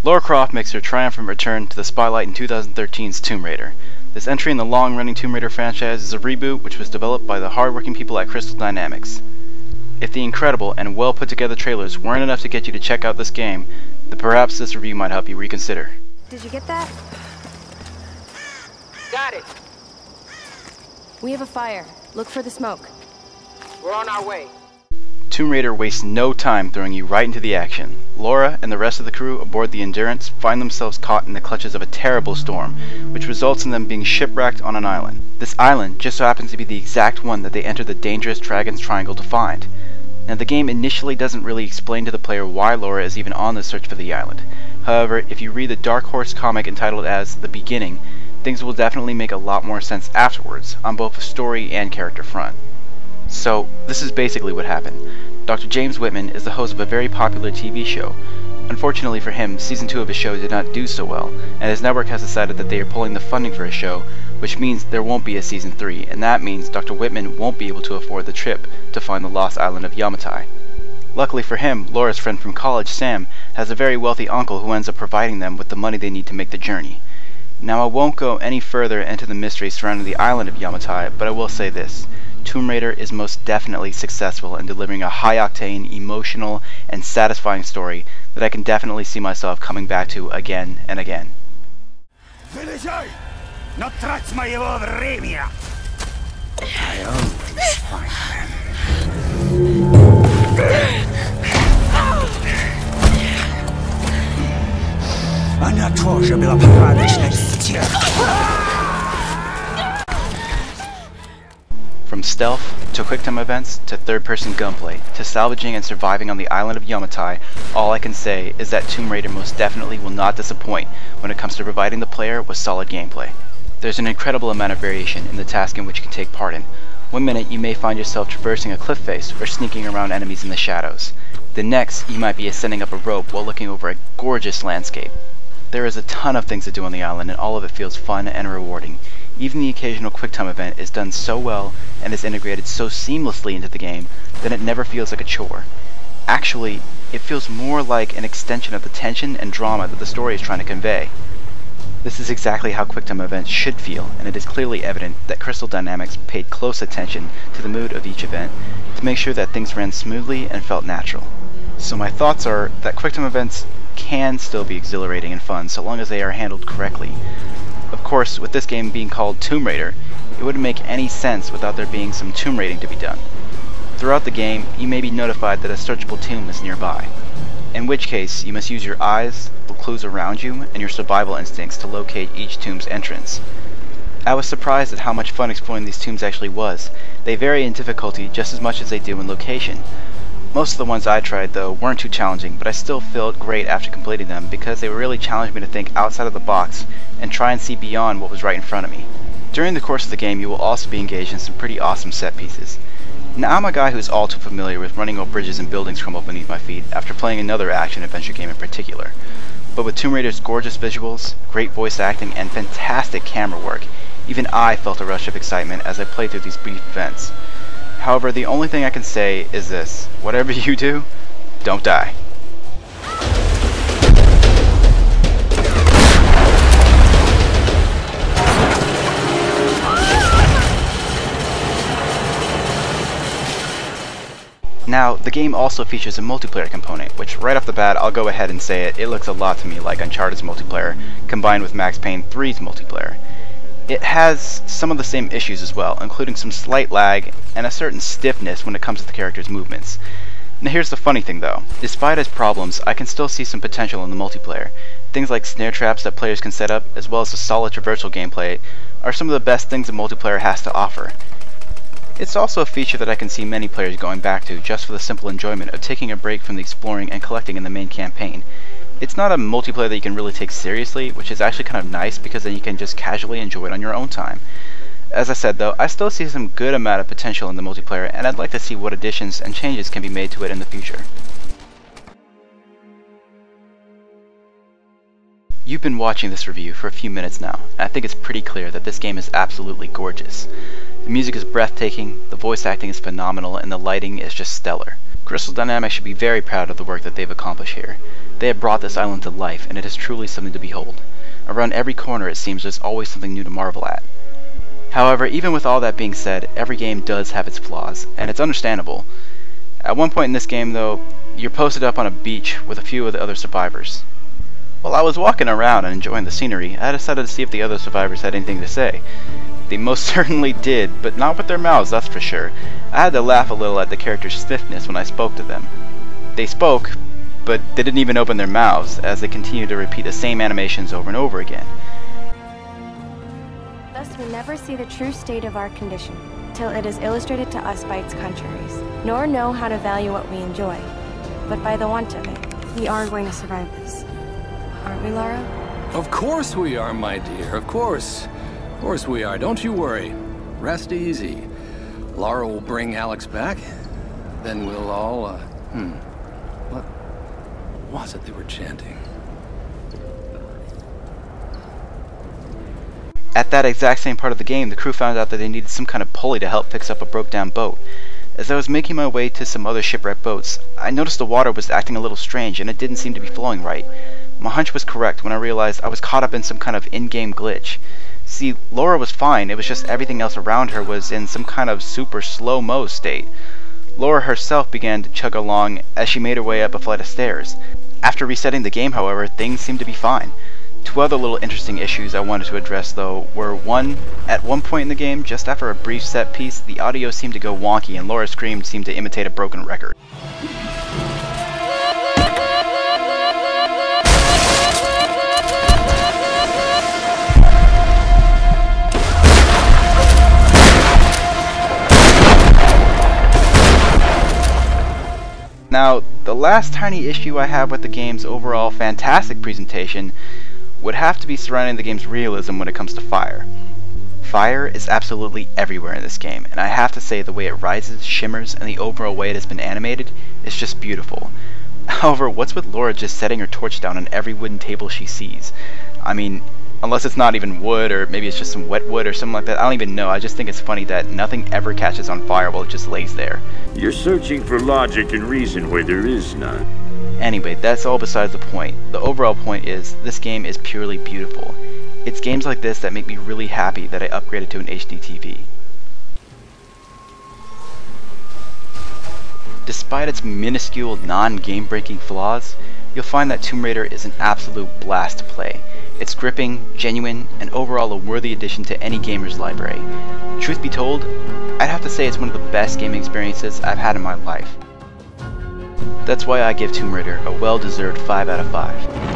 Lara Croft makes her triumphant return to the spotlight in 2013's Tomb Raider. This entry in the long-running Tomb Raider franchise is a reboot which was developed by the hard-working people at Crystal Dynamics. If the incredible and well-put-together trailers weren't enough to get you to check out this game, then perhaps this review might help you reconsider. Did you get that? Got it. We have a fire. Look for the smoke. We're on our way. Tomb Raider wastes no time throwing you right into the action. Laura and the rest of the crew aboard the Endurance find themselves caught in the clutches of a terrible storm, which results in them being shipwrecked on an island. This island just so happens to be the exact one that they enter the dangerous Dragon's Triangle to find. Now, the game initially doesn't really explain to the player why Laura is even on the search for the island. However, if you read the Dark Horse comic entitled as The Beginning, things will definitely make a lot more sense afterwards, on both a story and character front. So, this is basically what happened. Dr. James Whitman is the host of a very popular TV show. Unfortunately for him, Season 2 of his show did not do so well, and his network has decided that they are pulling the funding for his show, which means there won't be a Season 3, and that means Dr. Whitman won't be able to afford the trip to find the lost island of Yamatai. Luckily for him, Laura's friend from college, Sam, has a very wealthy uncle who ends up providing them with the money they need to make the journey. Now, I won't go any further into the mystery surrounding the island of Yamatai, but I will say this. Tomb Raider is most definitely successful in delivering a high-octane, emotional, and satisfying story that I can definitely see myself coming back to again and again. Not trać mojego времени. I always find them. Она тоже была порядочной стервой. From stealth, to quick-time events, to third-person gunplay, to salvaging and surviving on the island of Yamatai, all I can say is that Tomb Raider most definitely will not disappoint when it comes to providing the player with solid gameplay. There's an incredible amount of variation in the task in which you can take part in. One minute you may find yourself traversing a cliff face or sneaking around enemies in the shadows. The next, you might be ascending up a rope while looking over a gorgeous landscape. There is a ton of things to do on the island, and all of it feels fun and rewarding. Even the occasional QuickTime event is done so well and is integrated so seamlessly into the game that it never feels like a chore. Actually, it feels more like an extension of the tension and drama that the story is trying to convey. This is exactly how QuickTime events should feel, and it is clearly evident that Crystal Dynamics paid close attention to the mood of each event to make sure that things ran smoothly and felt natural. So my thoughts are that QuickTime events can still be exhilarating and fun so long as they are handled correctly. Of course, with this game being called Tomb Raider, it wouldn't make any sense without there being some tomb raiding to be done. Throughout the game, you may be notified that a searchable tomb is nearby, in which case you must use your eyes, the clues around you, and your survival instincts to locate each tomb's entrance. I was surprised at how much fun exploring these tombs actually was. They vary in difficulty just as much as they do in location. Most of the ones I tried, though, weren't too challenging, but I still felt great after completing them because they really challenged me to think outside of the box and try and see beyond what was right in front of me. During the course of the game, you will also be engaged in some pretty awesome set pieces. Now, I'm a guy who's all too familiar with running while bridges and buildings crumble beneath my feet after playing another action-adventure game in particular. But with Tomb Raider's gorgeous visuals, great voice acting, and fantastic camera work, even I felt a rush of excitement as I played through these brief events. However, the only thing I can say is this: whatever you do, don't die. Now, the game also features a multiplayer component, which right off the bat, I'll go ahead and say it looks a lot to me like Uncharted's multiplayer, combined with Max Payne 3's multiplayer. It has some of the same issues as well, including some slight lag and a certain stiffness when it comes to the character's movements. Now here's the funny thing though, despite its problems, I can still see some potential in the multiplayer. Things like snare traps that players can set up, as well as the solid traversal gameplay, are some of the best things the multiplayer has to offer. It's also a feature that I can see many players going back to just for the simple enjoyment of taking a break from the exploring and collecting in the main campaign. It's not a multiplayer that you can really take seriously, which is actually kind of nice because then you can just casually enjoy it on your own time. As I said though, I still see some good amount of potential in the multiplayer, and I'd like to see what additions and changes can be made to it in the future. You've been watching this review for a few minutes now, and I think it's pretty clear that this game is absolutely gorgeous. The music is breathtaking, the voice acting is phenomenal, and the lighting is just stellar. Crystal Dynamics should be very proud of the work that they've accomplished here. They have brought this island to life, and it is truly something to behold. Around every corner it seems there's always something new to marvel at. However, even with all that being said, every game does have its flaws, and it's understandable. At one point in this game, though, you're posted up on a beach with a few of the other survivors. While I was walking around and enjoying the scenery, I decided to see if the other survivors had anything to say. They most certainly did, but not with their mouths, that's for sure. I had to laugh a little at the characters' stiffness when I spoke to them. They spoke, but they didn't even open their mouths, as they continued to repeat the same animations over and over again. Thus we never see the true state of our condition, till it is illustrated to us by its contraries, nor know how to value what we enjoy. But by the want of it, we are going to survive this. Aren't we, Lara? Of course we are, my dear, of course. Of course we are, don't you worry. Rest easy. Lara will bring Alex back, then we'll all, What was it they were chanting? At that exact same part of the game, the crew found out that they needed some kind of pulley to help fix up a broke down boat. As I was making my way to some other shipwrecked boats, I noticed the water was acting a little strange and it didn't seem to be flowing right. My hunch was correct when I realized I was caught up in some kind of in-game glitch. See, Laura was fine, it was just everything else around her was in some kind of super slow-mo state. Laura herself began to chug along as she made her way up a flight of stairs. After resetting the game, however, things seemed to be fine. Two other little interesting issues I wanted to address, though, were one, at one point in the game, just after a brief set piece, the audio seemed to go wonky and Laura's scream seemed to imitate a broken record. Now, the last tiny issue I have with the game's overall fantastic presentation would have to be surrounding the game's realism when it comes to fire. Fire is absolutely everywhere in this game, and I have to say the way it rises, shimmers, and the overall way it has been animated is just beautiful. However, what's with Laura just setting her torch down on every wooden table she sees? I mean, unless it's not even wood, or maybe it's just some wet wood or something like that, I don't even know. I just think it's funny that nothing ever catches on fire while it just lays there. You're searching for logic and reason where there is none. Anyway, that's all besides the point. The overall point is, this game is purely beautiful. It's games like this that make me really happy that I upgraded to an HD TV. Despite its minuscule, non-game-breaking flaws, you'll find that Tomb Raider is an absolute blast to play. It's gripping, genuine, and overall a worthy addition to any gamer's library. Truth be told, I'd have to say it's one of the best gaming experiences I've had in my life. That's why I give Tomb Raider a well-deserved 5 out of 5.